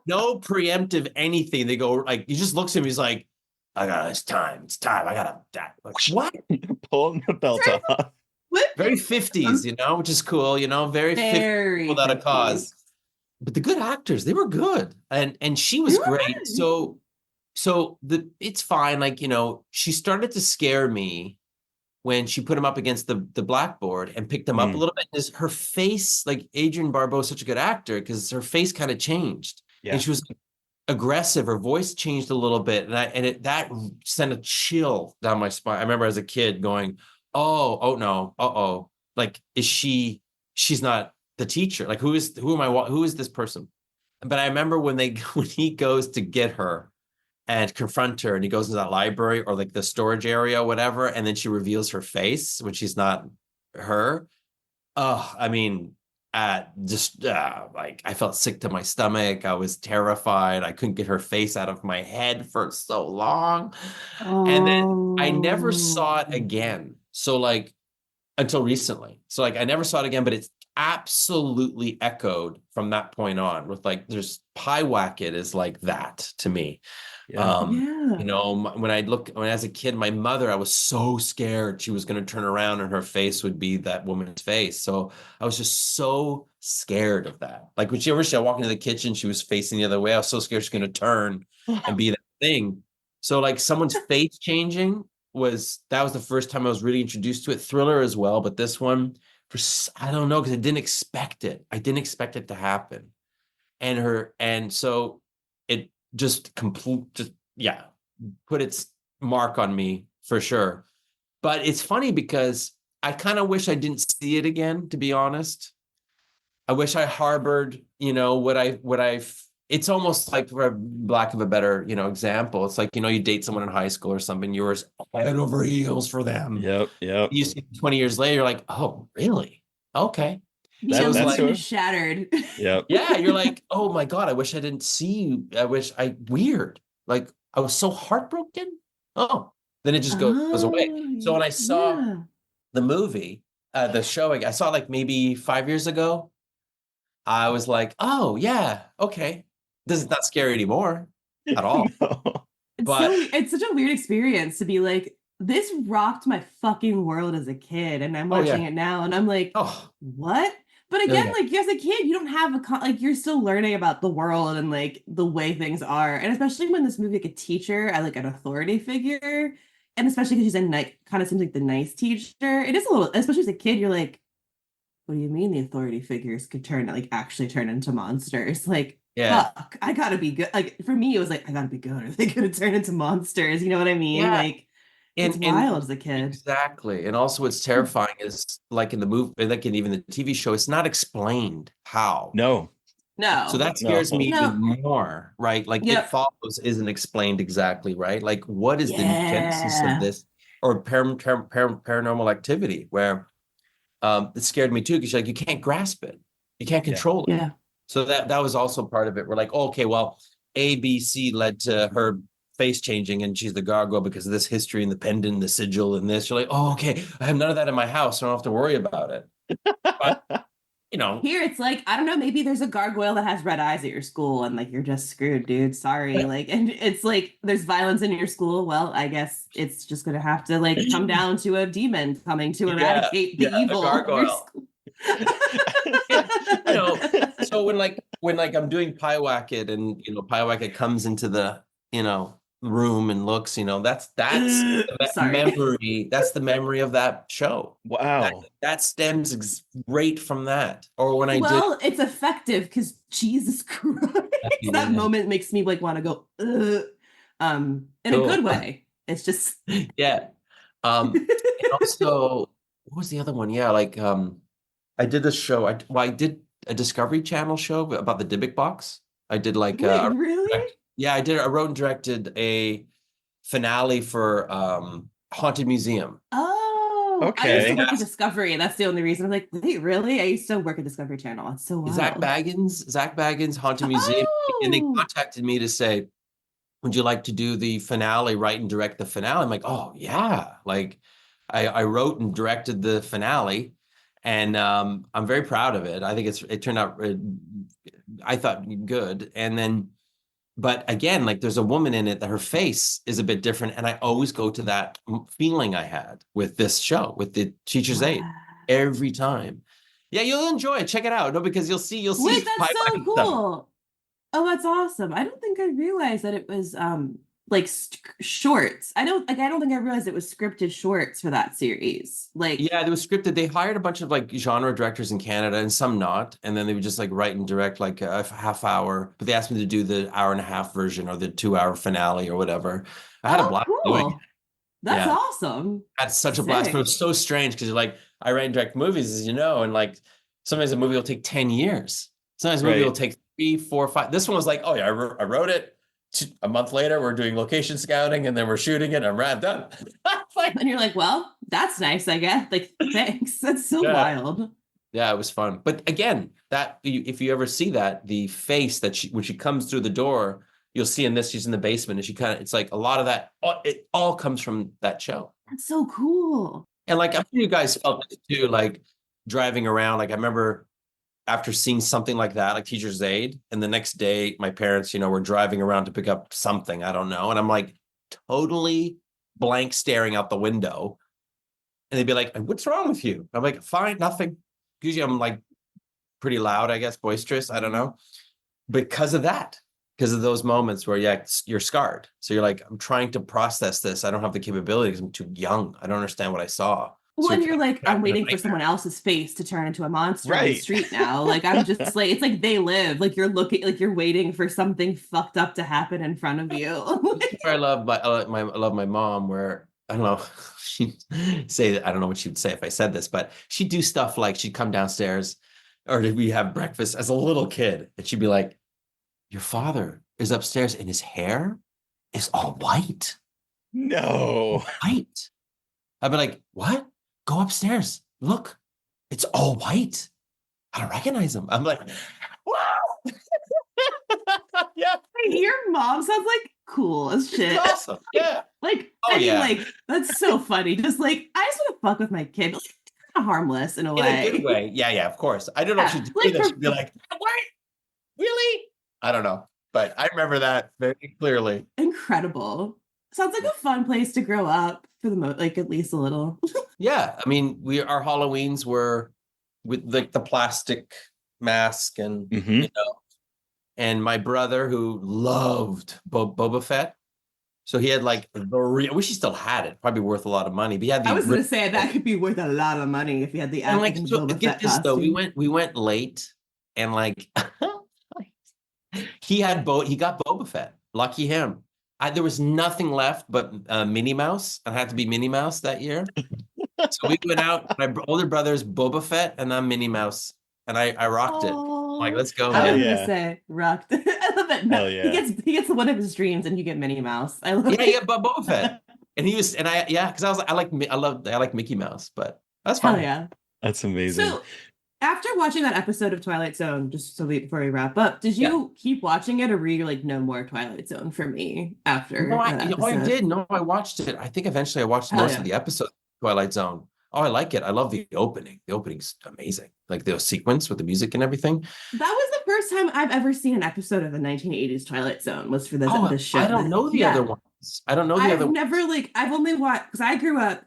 no preemptive anything. They go he just looks at me. He's like, it's time. I gotta die. What? Pulling the belt off. Very 50s, which is cool, very 50s without a cause. But the good actors, they were good. And she was great. Good. So it's fine. She started to scare me when she put him up against the blackboard and picked him up a little bit. Her face, Adrienne Barbeau is such a good actor because her face kind of changed. Yeah. And she was aggressive. Her voice changed a little bit. That sent a chill down my spine. I remember as a kid going, oh no, she's not the teacher. Who is this person? But I remember when he goes to get her and confront her, and he goes into that library or the storage area or whatever, and then she reveals her face when she's not her. Oh, I mean, I felt sick to my stomach. I was terrified. I couldn't get her face out of my head for so long. Oh. And then I never saw it again. So until recently. So I never saw it again, but it's absolutely echoed from that point on with there's Pyewacket is that to me. Yeah. When as a kid, my mother, I was so scared she was going to turn around and her face would be that woman's face. So I was just so scared of that. When she walked into the kitchen, she was facing the other way. I was so scared she's going to turn and be that thing. So someone's face changing was the first time I was really introduced to it. Thriller as well, but this one, I don't know, because I didn't expect it. I didn't expect it to happen. and so it just put its mark on me for sure. But it's funny because I kind of wish I didn't see it again, to be honest. I wish I harbored, it's almost like, for lack of a better, example, it's like, you date someone in high school or something, you were head over heels for them. Yep. You see 20 years later, you're like, oh, really? Okay. The illusion is shattered. Yep. Yeah, you're like, oh my God, I wish I didn't see you. Weird. Like, I was so heartbroken. Oh, then it just goes away. So when I saw the movie, the show, I saw it like maybe 5 years ago. I was like, oh yeah, okay. This is not scary anymore at all. No. It's such a weird experience to be like, this rocked my fucking world as a kid, and I'm watching it now, and I'm like, what? But again, like, as a kid, you don't have you're still learning about the world and like the way things are, and especially when this movie, like a teacher, I like an authority figure, and especially because she's kind of seems like the nice teacher. It is a little, especially as a kid, you're like, what do you mean the authority figures could actually turn into monsters? Like, fuck, I gotta be good. Like, for me, it was like, I gotta be good, or they could turn into monsters. You know what I mean? Yeah. Like, it's wild as a kid. Exactly. And also what's terrifying is, like in the movie, like in even the TV show, it's not explained how. No. So that scares me even more, right? Like, It Follows isn't explained exactly, right? Like, what is the genesis of this? Or paranormal activity, where it scared me too, because you can't grasp it. You can't control it. Yeah. So that was also part of it. We're like, okay, well, A, B, C led to her face changing, and she's the gargoyle because of this history and the pendant, the sigil, and this. You're like, oh, okay, I have none of that in my house, so I don't have to worry about it. But, here it's like, I don't know, maybe there's a gargoyle that has red eyes at your school, and like, you're just screwed, dude. Sorry. Like, and it's like, there's violence in your school. Well, I guess it's just gonna have to like come down to a demon coming to eradicate the evil of your school. So when I'm doing Pyewacket, and Pyewacket comes into the room and looks, that's the memory. That's the memory of that show. Wow. That stems right from that. Or when it's effective because Jesus Christ, that moment makes me like want to go in a good way. It's just and also, what was the other one? I did this show. I did a Discovery Channel show about the Dybbuk box. I did like really? I wrote and directed a finale for Haunted Museum. Oh, okay. I used to work at Discovery, and that's the only reason. I'm like, wait, really? I used to work at Discovery Channel. It's so wild. Zach Baggins, Haunted Museum, and they contacted me to say, would you like to do the finale, write and direct the finale? I'm like, oh yeah. Like, I wrote and directed the finale, and I'm very proud of it. I think it turned out, I thought, good. And then, but again, like, there's a woman in it that her face is a bit different, and I always go to that feeling I had with this show, with the Teacher's Aide, every time. Yeah, you'll enjoy it. Check it out. No, because you'll see. Wait, that's so cool. Stuff. Oh, that's awesome. I don't think I realized that it was like shorts. I don't think I realized it was scripted shorts for that series. Like, yeah, it was scripted. They hired a bunch of like genre directors in Canada, and some not, and then they would just like write and direct like a half hour, but they asked me to do the hour and a half version or the 2-hour finale or whatever. I had a blast doing it. That's awesome. I had such a blast, but it was so strange because you're like, I write and direct movies, as you know, and like sometimes a movie will take 10 years. Sometimes a movie will take 3, 4, 5. This one was like, oh yeah, I wrote it. A month later, we're doing location scouting, and then we're shooting it, and I'm done. And you're like, well, that's nice, I guess. Like, thanks. That's so wild. Yeah, it was fun. But again, if you ever see that, the face that when she comes through the door, you'll see in this, she's in the basement, and it's like a lot of that, it all comes from that show. That's so cool. And like, I'm sure you guys felt this too, like driving around. Like, I remember after seeing something like that, like Teacher's Aide, and the next day, my parents, were driving around to pick up something, I don't know. And I'm like totally blank staring out the window. And they'd be like, what's wrong with you? I'm like, fine, nothing. Usually I'm like pretty loud, I guess, boisterous. I don't know. Because of that, because of those moments where you're scarred. So you're like, I'm trying to process this. I don't have the capability because I'm too young. I don't understand what I saw. Well, and you're like, I'm Back in the waiting for someone nightmare. else's face to turn into a monster on the Right. street now. Like, I'm just like, it's like they live. Like, you're looking, like, you're waiting for something fucked up to happen in front of you. I love I love my mom, where I don't know, she'd say that, I don't know what she would say if I said this, but she'd do stuff like she'd come downstairs, or did we have breakfast as a little kid, and she'd be like, your father is upstairs and his hair is all white. No. White. I'd be like, what? Go upstairs. Look, it's all white. I don't recognize him. I'm like, wow. Yeah. Your mom sounds like cool as shit. Awesome. Yeah. Like, Oh, I mean, yeah. like, that's so funny. Just like, I just want to fuck with my kid. Like, kind of harmless in a In way. a good way. Yeah, yeah, of course. I don't know if she'd do like that. She'd be like, what? Really? I don't know. But I remember that very clearly. Incredible. Sounds like a fun place to grow up for the most, like, at least a little. Yeah. I mean, our Halloweens were with like the plastic mask and, Mhm. you know, and my brother who loved Boba Fett. So he had like I wish he still had it. Probably worth a lot of money. But he had the I was going to say that could be worth a lot of money if you had the and like African so, Boba get Fett this though. costume. We went late, and like he got Boba Fett. Lucky him. There was nothing left but Minnie Mouse. I had to be Minnie Mouse that year. So we went out. My older brother's Boba Fett, and I'm Minnie Mouse, and I rocked it. Like, let's go, I man. was gonna say rocked. I love it. No, Hell yeah. he gets one of his dreams, and you get Minnie Mouse. I love Yeah, it. yeah, but Boba Fett, and he was, and because I was like, I like Mickey Mouse, but that's Hell fine. yeah. That's amazing. So after watching that episode of Twilight Zone, just so before we wrap up, did you keep watching it, or were you like, no more Twilight Zone for me after No, that I episode? did. No, I watched it. I think eventually I watched Hell most yeah. of the episodes of Twilight Zone. Oh, I like it. I love the opening. The opening's amazing. Like the sequence with the music and everything. That was the first time I've ever seen an episode of the 1980s Twilight Zone, was for this show. I don't know the other ones. I don't know the other ones. I've only watched, because I didn't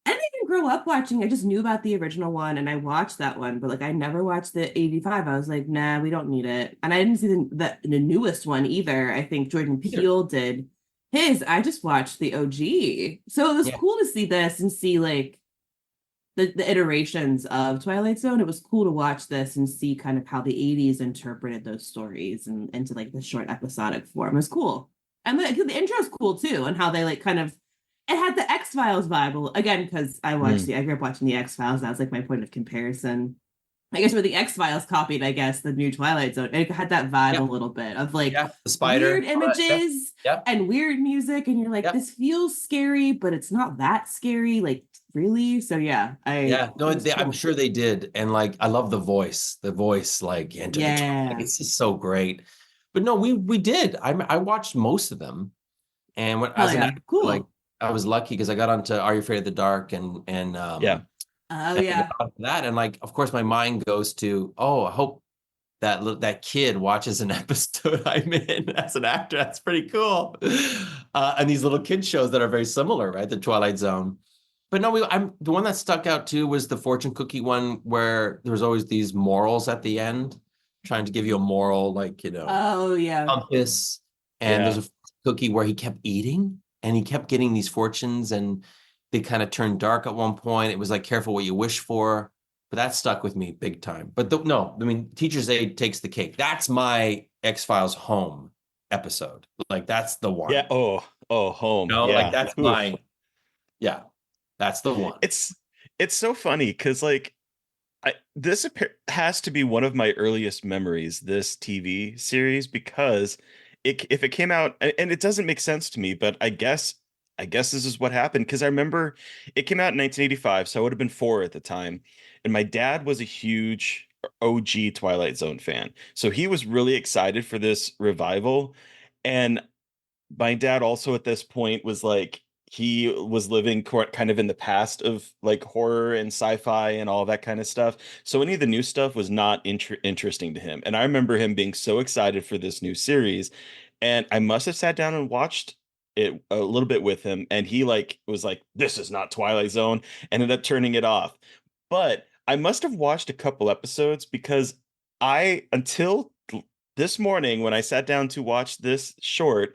even grow up watching. I just knew about the original one, and I watched that one, but like I never watched the 85. I was like, nah, we don't need it. And I didn't see the newest one either. I think Jordan Peele did his. I just watched the OG. So it was cool to see this and see like the iterations of Twilight Zone. It was cool to watch this and see kind of how the 80s interpreted those stories and into like the short episodic form. It was cool. And the intro's cool too, and how they like kind of, it had the X-Files vibe again, because I grew up watching the X-Files. That was like my point of comparison. I guess where the X-Files copied, I guess, the new Twilight Zone. It had that vibe a little bit of like the spider, weird images and weird music. And you're like, this feels scary, but it's not that scary. Like, really? So I'm sure they did. And like, I love the voice, like Enter the Twilight. It's just so great. But no, we did. I watched most of them. And when as an actor, like, I was lucky because I got onto Are You Afraid of the Dark and that, and like, of course, my mind goes to, I hope that kid watches an episode I'm in as an actor. That's pretty cool. And these little kid shows that are very similar, right? The Twilight Zone. But no, the one that stuck out too was the fortune cookie one, where there was always these morals at the end, trying to give you a moral, like, compass. And there's a cookie where he kept eating, and he kept getting these fortunes, and they kind of turned dark at one point. It was like, careful what you wish for. But that stuck with me big time. But Teacher's Aide takes the cake. That's my X-Files home episode. Like, that's the one. Yeah. Oh, home. Like, that's my, that's the one. It's so funny because like this has to be one of my earliest memories, this TV series, because if it came out, and it doesn't make sense to me, but I guess this is what happened, because I remember it came out in 1985, so I would have been 4 at the time, and my dad was a huge OG Twilight Zone fan, so he was really excited for this revival. And my dad also at this point was like, he was living kind of in the past of like horror and sci-fi and all that kind of stuff. So any of the new stuff was not interesting to him. And I remember him being so excited for this new series. And I must have sat down and watched it a little bit with him. And he was like, this is not Twilight Zone. Ended up turning it off. But I must have watched a couple episodes, because until this morning when I sat down to watch this short,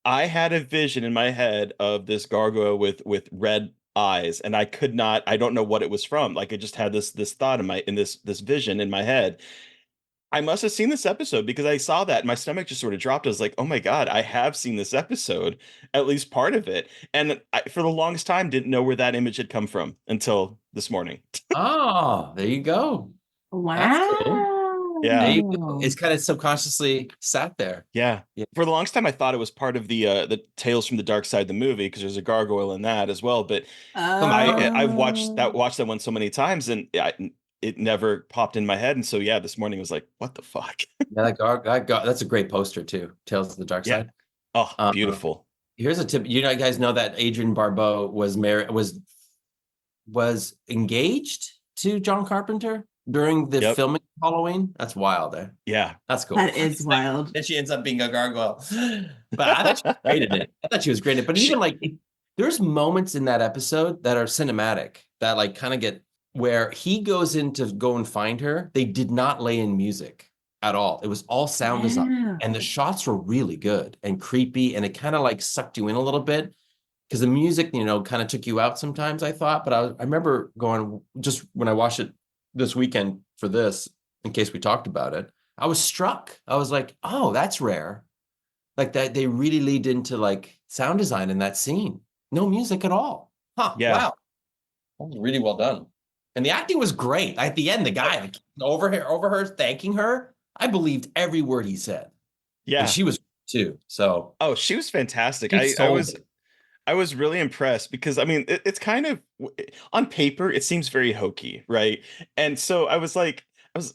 I had a vision in my head of this gargoyle with red eyes, and I don't know what it was from. Like I just had this thought in this vision in my head. I must have seen this episode because I saw that and my stomach just sort of dropped. I was like, oh my God, I have seen this episode, at least part of it. And for the longest time, didn't know where that image had come from until this morning. Oh, there you go. Wow. Cool. Yeah. There you go. It's kind of subconsciously sat there. Yeah. For the longest time, I thought it was part of the Tales from the Dark Side, the movie, because there's a gargoyle in that as well. But I've watched that one so many times, and it never popped in my head. And so, yeah, this morning was like, what the fuck? Yeah, that's a great poster too. Tales of the Dark Side. Oh, beautiful. Here's a tip. You guys know that Adrienne Barbeau was engaged to John Carpenter during the filming of Halloween. That's wild. Yeah, that's cool. That is wild. And she ends up being a gargoyle. But I thought she was great in it. But even like, there's moments in that episode that are cinematic that like kind of get where he goes in to go and find her. They did not lay in music at all. It was all sound design, and the shots were really good and creepy, and it kind of like sucked you in a little bit because the music, kind of took you out sometimes, I thought. But I remember going, just when I watched it this weekend for this, in case we talked about it, I was struck. I was like, oh, that's rare. Like that, they really lead into like sound design in that scene. No music at all. Huh. Yeah. Wow. That was really well done. And the acting was great. At the end, the guy over her, thanking her, I believed every word he said. Yeah. And she was too. So. Oh, she was fantastic. I was really impressed because, I mean, it's kind of, on paper, it seems very hokey, right? And so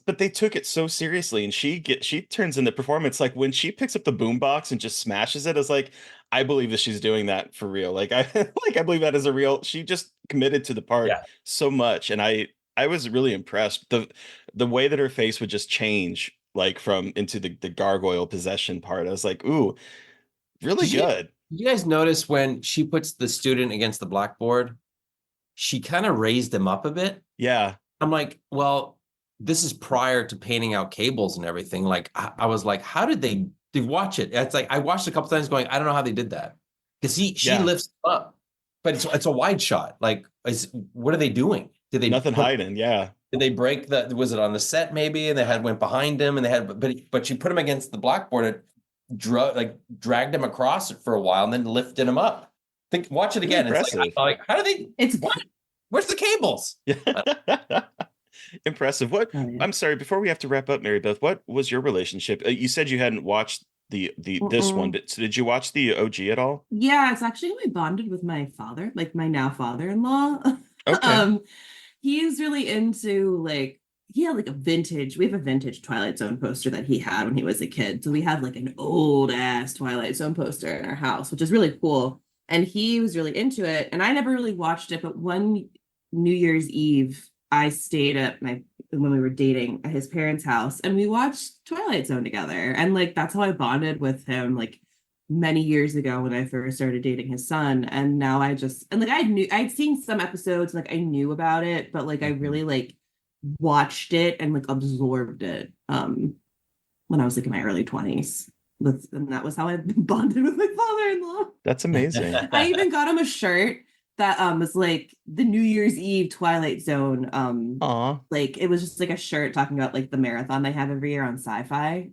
but they took it so seriously, and she turns in the performance. Like when she picks up the boombox and just smashes it, I was like, I believe that she's doing that for real. Like I believe that is a real, she just committed to the part so much. And I was really impressed. The way that her face would just change, like from into the gargoyle possession part. I was like, ooh, really good. You guys notice when she puts the student against the blackboard, she kind of raised him up a bit. Yeah. I'm like, well, this is prior to painting out cables and everything. Like, I was like, how did they watch it? It's like, I watched a couple times going, I don't know how they did that. Because she lifts him up, but it's a wide shot. Like, what are they doing? Did they nothing hiding? Yeah. Did they break was it on the set maybe? And they went behind him and they had, but she put him against the blackboard and dragged him across it for a while and then lifted him up. Watch it again. It's like, how do they? It's what? Where's the cables? Impressive. What? Oh, yeah. I'm sorry. Before we have to wrap up, Mary Beth, what was your relationship? You said you hadn't watched this one, but so did you watch the OG at all? Yeah, it's actually how I bonded with my father, like my now father-in-law. Okay. He's really into like. He had like we have a vintage Twilight Zone poster that he had when he was a kid. So we have like an old ass Twilight Zone poster in our house, which is really cool. And he was really into it. And I never really watched it, but one New Year's Eve, I stayed at when we were dating at his parents' house, and we watched Twilight Zone together. And like, that's how I bonded with him, like many years ago when I first started dating his son. And now I'd seen some episodes, like I knew about it, but like I really like watched it and like absorbed it when I was like in my early 20s. And that was how I bonded with my father-in-law. That's amazing. I even got him a shirt that was like the New Year's Eve Twilight Zone. Like it was just like a shirt talking about like the marathon they have every year on Sci-Fi.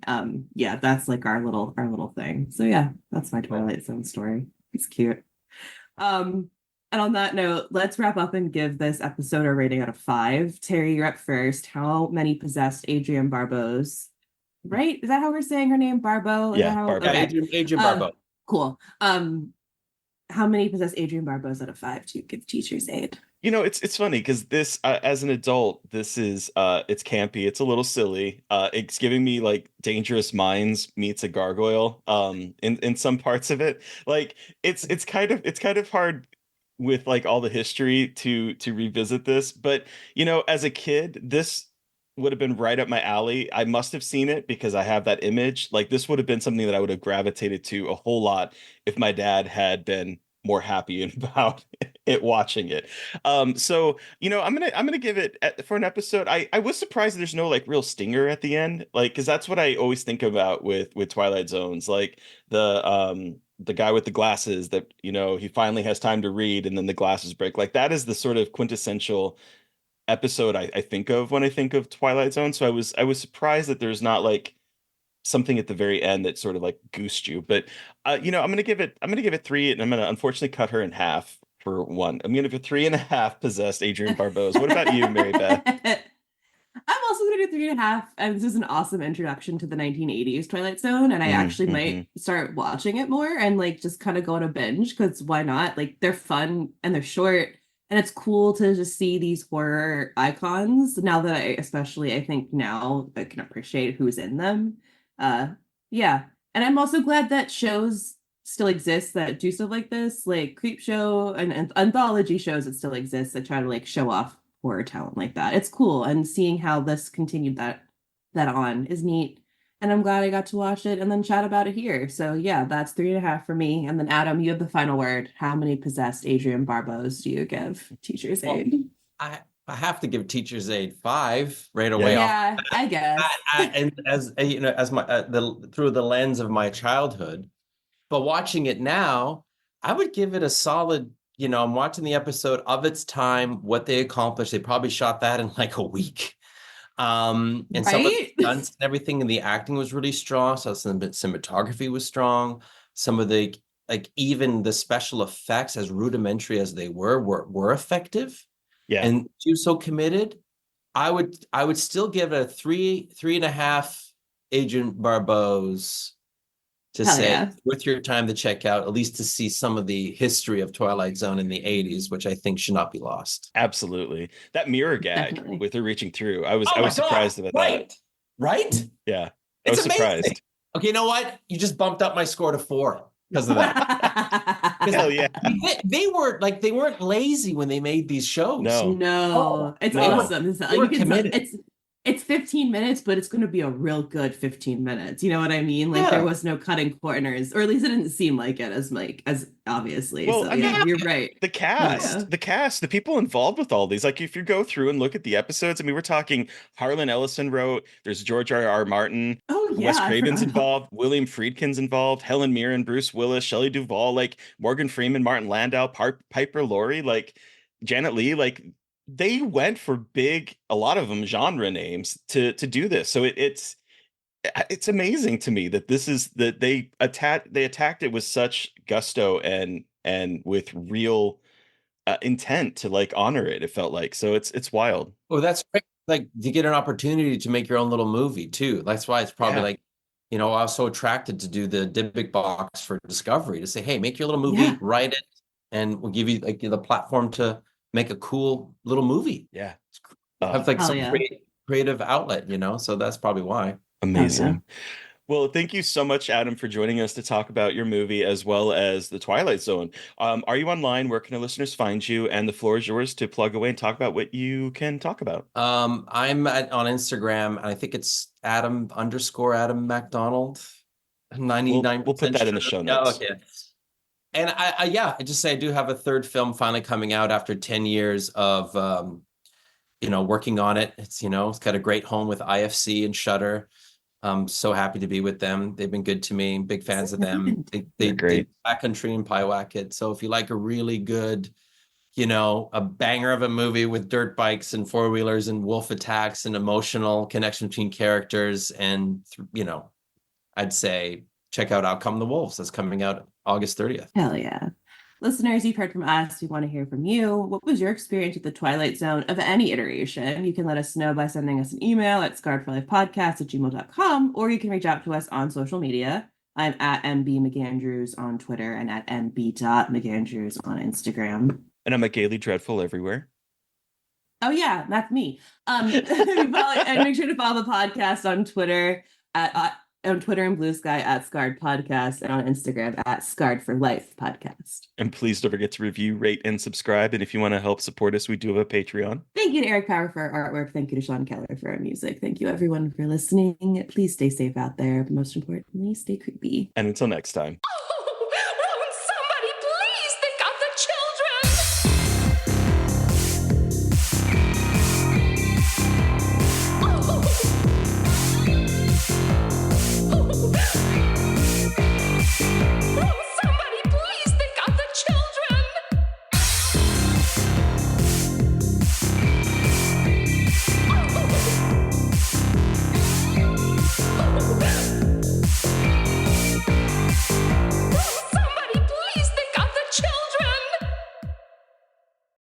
Yeah, that's like our little thing. So yeah, that's my Twilight Zone story. It's cute. And on that note, let's wrap up and give this episode a rating out of 5. Terry, you're up first. How many possessed Adrienne Barbeau's? Right? Is that how we're saying her name? Barbeau? Barbeau. Okay. Adrienne Barbeau. Cool. How many possessed Adrienne Barbeau's out of 5 to give Teacher's Aide? It's funny because this, as an adult, this is it's campy. It's a little silly. It's giving me like Dangerous Minds meets a gargoyle. In some parts of it, like it's kind of hard with like all the history to revisit this, but as a kid, this would have been right up my alley. I must have seen it because I have that image. Like this would have been something that I would have gravitated to a whole lot if my dad had been more happy about it watching it. So I'm gonna give it for an episode. I was surprised there's no like real stinger at the end, like because that's what I always think about with Twilight Zones, like the guy with the glasses that, you know, he finally has time to read and then the glasses break. Like that is the sort of quintessential episode I think of when I think of Twilight Zone. So I was surprised that there's not like something at the very end that sort of like goosed you. But you know, I'm gonna give it 3, and I'm gonna unfortunately cut her in half for 1. I'm gonna give it 3.5 possessed Adrienne Barbeau. What about you, Mary Beth? I'm also going to do 3.5. And this is an awesome introduction to the 1980s Twilight Zone. And I actually might start watching it more and like just kind of go on a binge because why not? Like they're fun and they're short. And it's cool to just see these horror icons now that I think now I can appreciate who's in them. Yeah. And I'm also glad that shows still exist that do stuff like this, like Creep Show and anthology shows that still exist that try to like show off horror talent like that. It's cool, and seeing how this continued that on is neat. And I'm glad I got to watch it and then chat about it here. So yeah, that's 3.5 for me. And then Adam, you have the final word. How many possessed Adrienne Barbeaus do you give Teacher's Aide? I have to give Teacher's Aide 5 right away. Yeah, I guess. And as you know, as my through the lens of my childhood, but watching it now, I would give it a solid. You know, I'm watching the episode of its time, what they accomplished. They probably shot that in like a week. And some of the stunts and everything, and the acting was really strong. So some of the cinematography was strong. Some of the, like, even the special effects, as rudimentary as they were effective. Yeah. And she was so committed. I would still give it a 3.5 Adrienne Barbeau's to Hell say yeah. Worth your time to check out, at least to see some of the history of Twilight Zone in the 80s, which I think should not be lost. Absolutely. That mirror gag with her reaching through. I was surprised about that. Right? Yeah. It's I was surprised. Okay, you know what? You just bumped up my score to 4 because of that. Hell yeah. They weren't lazy when they made these shows. No. It's awesome. They were committed. It's 15 minutes, but it's going to be a real good 15 minutes. You know what I mean? Like there was no cutting corners, or at least it didn't seem like it as obviously. Well, so, I mean, you're right. The cast, the people involved with all these. Like if you go through and look at the episodes, I mean, we're talking Harlan Ellison wrote. There's George R.R. Martin. Oh yeah, Wes Craven's involved. William Friedkin's involved. Helen Mirren, Bruce Willis, Shelley Duvall, like Morgan Freeman, Martin Landau, Piper Laurie, like Janet Leigh, like. They went for big, a lot of them genre names to do this. So it's amazing to me that they attacked it with such gusto and with real intent to like honor it. It felt like, so it's wild. Oh, that's great. Like you get an opportunity to make your own little movie too. That's why it's probably like, you know, I was so attracted to do the Dybbuk box for Discovery to say, hey, make your little movie, write it, and we'll give you like the platform to make a cool little movie. Yeah. Have like some creative outlet, you know? So that's probably why. Amazing. Well, thank you so much, Adam, for joining us to talk about your movie as well as the Twilight Zone. Are you online? Where can our listeners find you? And the floor is yours to plug away and talk about what you can talk about. I'm on Instagram. I think it's Adam MacDonald. 99%. We'll put that in the show notes. Oh, okay. And I just say I do have a third film finally coming out after 10 years of, working on it. It's got a great home with IFC and Shudder. I'm so happy to be with them. They've been good to me. Big fans of them. They're great. Backcountry and Pyewacket. So if you like a really good, a banger of a movie with dirt bikes and four-wheelers and wolf attacks and emotional connection between characters, and, I'd say check out Out Come the Wolves. That's coming out August 30th. Hell yeah. Listeners, you've heard from us. We want to hear from you. What was your experience with the Twilight Zone of any iteration? You can let us know by sending us an email at scarredforlifepodcast@gmail.com, or you can reach out to us on social media. I'm at MB McAndrews on Twitter and at MB.McAndrews on Instagram. And I'm at Gaily Dreadful everywhere. Oh yeah, that's me. And make sure to follow the podcast on Twitter on Twitter and Blue Sky at Scarred Podcast, and on Instagram at Scarred for Life Podcast. And please don't forget to review, rate, and subscribe. And if you want to help support us, we do have a Patreon. Thank you to Eric Power for our artwork. Thank you to Sean Keller for our music. Thank you everyone for listening. Please stay safe out there, but most importantly, stay creepy. And until next time.